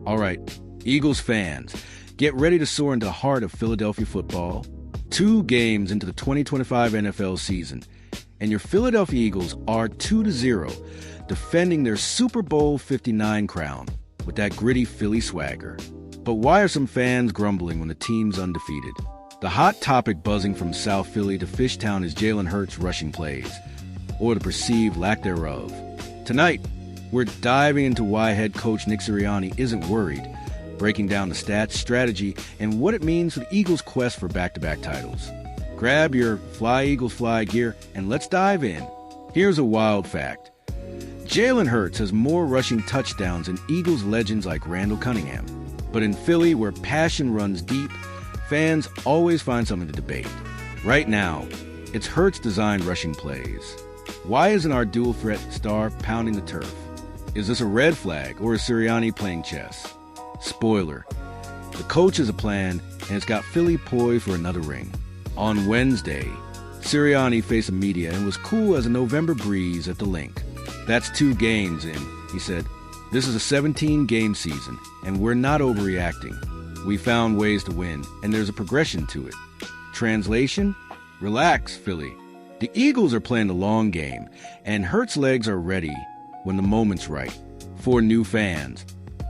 All right, Eagles fans, get ready to soar into the heart of Philadelphia football. 2 games into the 2025 NFL season, and your Philadelphia Eagles are 2-0, defending their Super Bowl 59 crown with that gritty Philly swagger. But why are some fans grumbling when the team's undefeated? The hot topic buzzing from South Philly to Fishtown is Jalen Hurts' rushing plays, or the perceived lack thereof. Tonight, we're diving into why head coach Nick Sirianni isn't worried, breaking down the stats, strategy, and what it means for the Eagles' quest for back-to-back titles. Grab your Fly Eagles Fly gear and let's dive in. Here's a wild fact. Jalen Hurts has more rushing touchdowns than Eagles legends like Randall Cunningham. But in Philly, where passion runs deep, fans always find something to debate. Right now, it's Hurts-designed rushing plays. Why isn't our dual-threat star pounding the turf? Is this a red flag, or is Sirianni playing chess? Spoiler, the coach has a plan, and it's got Philly poised for another ring. On Wednesday, Sirianni faced the media and was cool as a November breeze at the Link. That's 2 games in, he said. This is a 17-game season, and we're not overreacting. We found ways to win, and there's a progression to it. Translation? Relax, Philly. The Eagles are playing the long game, and Hurts' legs are ready when the moment's right. For new fans,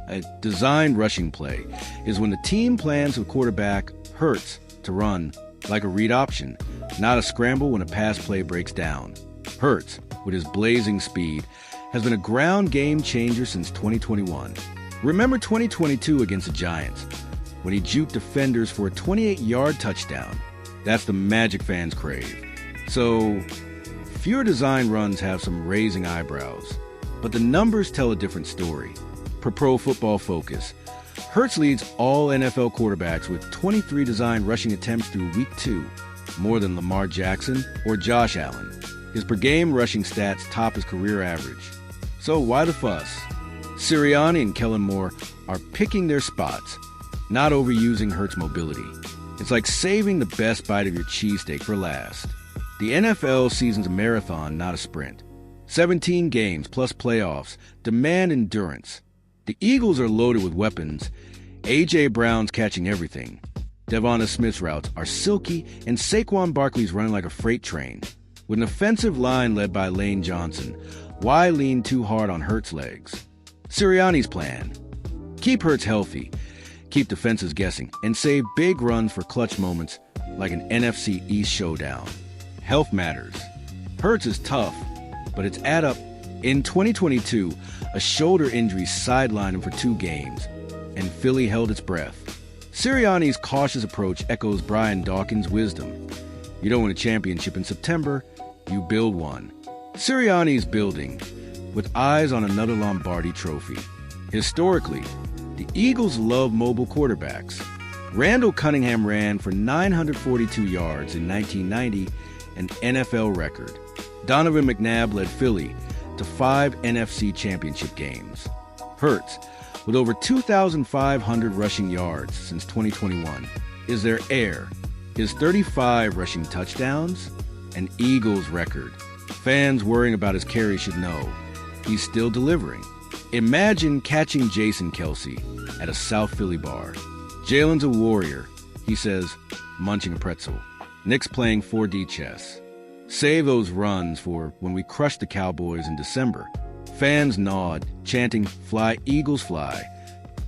a designed rushing play is when the team plans the quarterback, Hurts, to run like a read option, not a scramble when a pass play breaks down. Hurts, with his blazing speed, has been a ground game changer since 2021. Remember 2022 against the Giants, when he juked defenders for a 28-yard touchdown. That's the magic fans crave. So, fewer design runs have some raising eyebrows, but the numbers tell a different story. Per Pro Football Focus, Hurts leads all NFL quarterbacks with 23 designed rushing attempts through Week 2, more than Lamar Jackson or Josh Allen. His per-game rushing stats top his career average. So why the fuss? Sirianni and Kellen Moore are picking their spots, not overusing Hurts' mobility. It's like saving the best bite of your cheesesteak for last. The NFL season's a marathon, not a sprint. 17 games plus playoffs demand endurance. The Eagles are loaded with weapons. A.J. Brown's catching everything. Devonta Smith's routes are silky, and Saquon Barkley's running like a freight train. With an offensive line led by Lane Johnson, why lean too hard on Hurts' legs? Sirianni's plan: keep Hurts healthy, keep defenses guessing, and save big runs for clutch moments like an NFC East showdown. Health matters. Hurts is tough, but it's add up. In 2022, a shoulder injury sidelined him for 2 games, and Philly held its breath. Sirianni's cautious approach echoes Brian Dawkins' wisdom. You don't win a championship in September, you build one. Sirianni's building, with eyes on another Lombardi trophy. Historically, the Eagles love mobile quarterbacks. Randall Cunningham ran for 942 yards in 1990, an NFL record. Donovan McNabb led Philly to 5 NFC championship games. Hurts, with over 2,500 rushing yards since 2021, is their heir. His 35 rushing touchdowns, an Eagles record. Fans worrying about his carry should know he's still delivering. Imagine catching Jason Kelce at a South Philly bar. Jalen's a warrior, he says, munching a pretzel. Nick's playing 4D chess. Save those runs for when we crush the Cowboys in December. Fans nod, chanting, "Fly, Eagles, fly."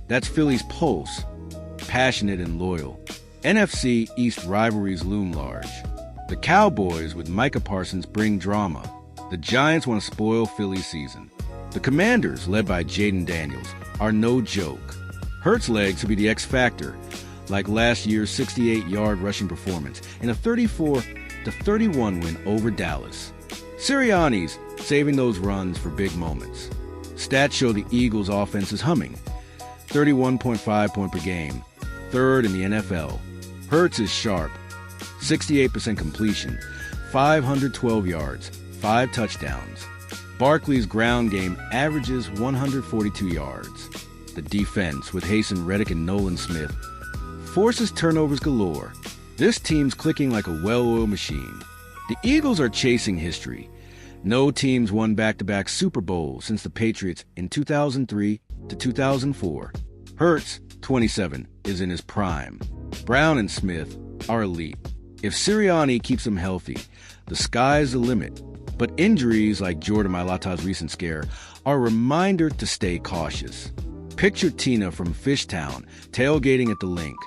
That's Philly's pulse, passionate and loyal. NFC East rivalries loom large. The Cowboys with Micah Parsons bring drama. The Giants want to spoil Philly's season. The Commanders, led by Jaden Daniels, are no joke. Hurts' legs will be the X factor, like last year's 68-yard rushing performance in a 34-31 win over Dallas. Sirianni's saving those runs for big moments. Stats show the Eagles' offense is humming. 31.5 points per game, 3rd in the NFL. Hurts is sharp. 68% completion, 512 yards, 5 touchdowns. Barkley's ground game averages 142 yards. The defense, with Hasten Reddick and Nolan Smith, forces turnovers galore. This team's clicking like a well-oiled machine. The Eagles are chasing history. No teams won back-to-back Super Bowls since the Patriots in 2003 to 2004. Hurts, 27, is in his prime. Brown and Smith are elite. If Sirianni keeps them healthy, the sky's the limit. But injuries like Jordan Mailata's recent scare are a reminder to stay cautious. Picture Tina from Fishtown tailgating at the Link.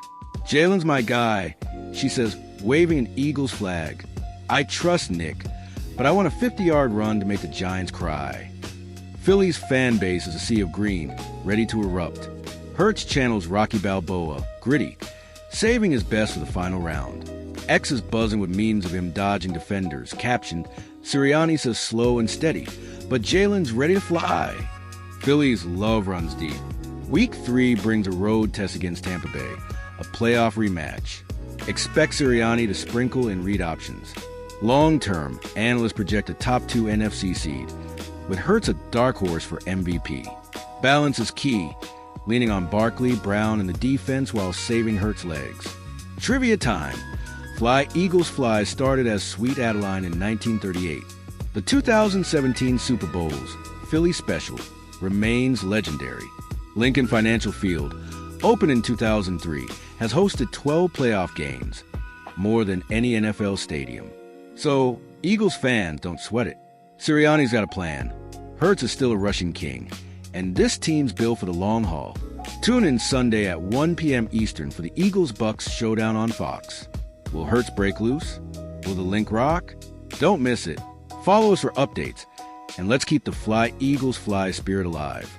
"Jalen's my guy," she says, waving an Eagles flag. "I trust Nick, but I want a 50-yard run to make the Giants cry." Philly's fan base is a sea of green, ready to erupt. Hurts channels Rocky Balboa, gritty, saving his best for the final round. X is buzzing with memes of him dodging defenders, captioned, "Sirianni says slow and steady, but Jalen's ready to fly." Phillies love runs deep. Week 3 brings a road test against Tampa Bay, a playoff rematch. Expect Sirianni to sprinkle in read options. Long-term, analysts project a top 2 NFC seed, with Hurts a dark horse for MVP. Balance is key, leaning on Barkley, Brown, and the defense while saving Hurts' legs. Trivia time. Fly Eagles Fly started as Sweet Adeline in 1938. The 2017 Super Bowl's Philly special remains legendary. Lincoln Financial Field, opened in 2003, has hosted 12 playoff games, more than any NFL stadium. So, Eagles fans, don't sweat it. Sirianni's got a plan. Hurts is still a rushing king, and this team's built for the long haul. Tune in Sunday at 1 p.m. Eastern for the Eagles-Bucks showdown on Fox. Will Hurts break loose? Will the Link rock? Don't miss it. Follow us for updates, and let's keep the Fly Eagles Fly spirit alive.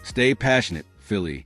Stay passionate, Philly.